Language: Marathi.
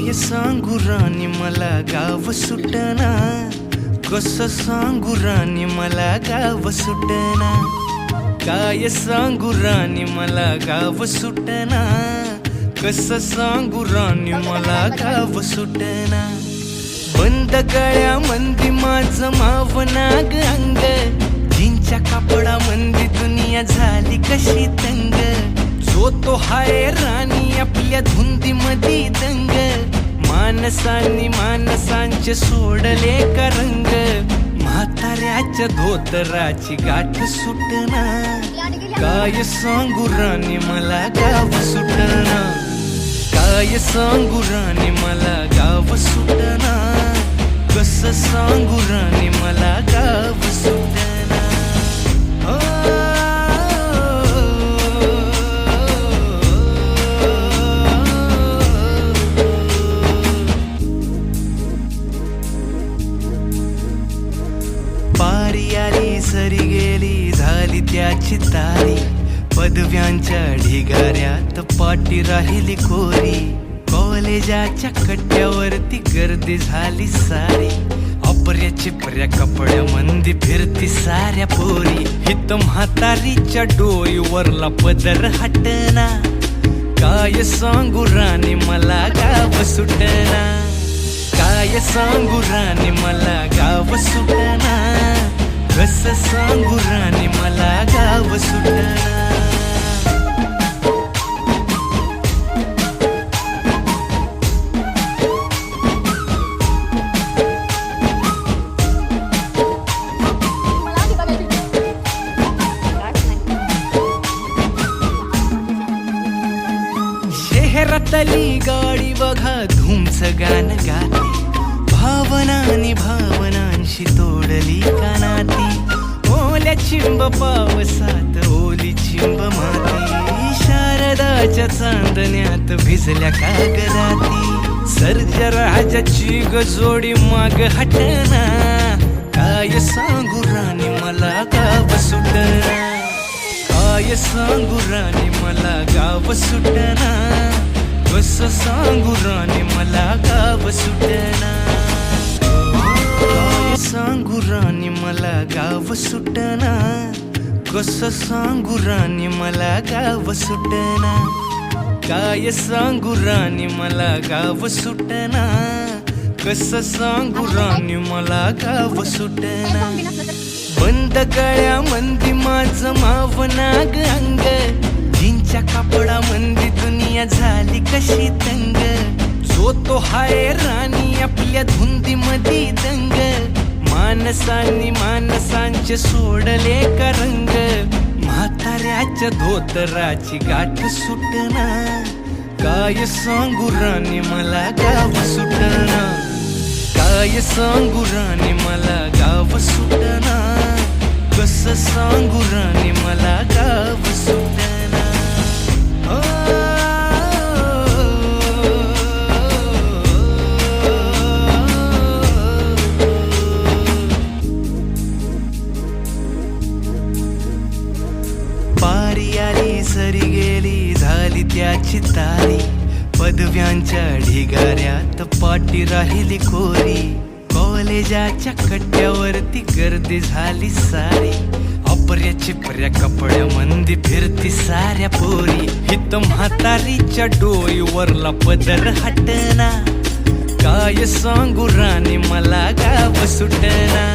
काय सांगू राणी मला गाव सुटना, कसं सांगू राणी मला गाव सुटना, काय सांगू राणी मला गाव सुटना, कसं सांगू राणी मला गाव सुटना. बंद गळ्या मंदी माझं मावनाग अंग, जीनच्या कापडा मंदी दुनिया झाली कशी तंग. जो तो हाय राणी आपल्या धुंदी मधी दंग, मानसांनी मानसांचे सोडले का रंग. म्हाताऱ्याच्या धोतराची गाठ सुटना, काय सांगू राणी मला गाव सुटना, काय सांगू राणी मला गाव सुटना, कसं सांगू राणी मला गाव सुटना. पारी आली सरी गेली झाली त्याची तारी, पदव्यांच्या ढिगाऱ्यात पाठी राहिली कोरी. कॉलेजाच्या कट्ट्यावरती गर्दी झाली सारी, अपर्या चिपऱ्या कपड्या मंदी फिरती साऱ्या पोरी. हित म्हातारीच्या डोईवरला पदर हटना, काय सांगू राणी मला गाव सुटना, काय सांगू राणी मला गाव सुटना, कसं सांगू राणी मला गाव सुटना. शहरातली गाडी बघा धूमच गाणं गाते, भावनांनी भावनांशी तोडली कानाती. ओल्या चिंब पावसात ओली चिंब माती, शारदाच्या चांदण्यात भिजल्या कागदाती. सर्जा राजाची गजोडी माग हटना, काय सांगू राणी मला गाव सुटना, काय सांगू राणी मला गाव सुटना, कसं सांगू राणी मला गाव सुटना. काय सांगू राणी मला गाव सुटना, कसं सांगू राणी मला गाव सुटना, काय सांगू राणी मला गाव सुटना, कसं सांगू राणी मला गाव सुटना. बंद गळ्या मंदी माझं मावनाग अंग, जीनच्या कापडा मंदी दुनिया झाली कशी तंग. जो तो हाय राणी आपल्या धुंदी मधी दंग, मानसांनी मानसांचे सोडले का रंग. म्हाताऱ्याच्या धोतराची गाठ सुटना, काय सांगू राणी मला गाव सुटना, काय सांगू राणी मला गाव सुटना, कसं सांगू राणी मला गाव सुटना. पारी आली सरी गेली झाली त्याची तारी, पदव्यांच्या ढिगाऱ्यात पाठी राहिली कोरी. कॉलेजाच्या कट्ट्यावरती गर्दी झाली सारी, अपर्या चिपऱ्या कपड्या मंदी फिरती साऱ्या पोरी. हित म्हातारीच्या डोईवरला पदर हटना, काय सांगू राणी मला गाव सुटना.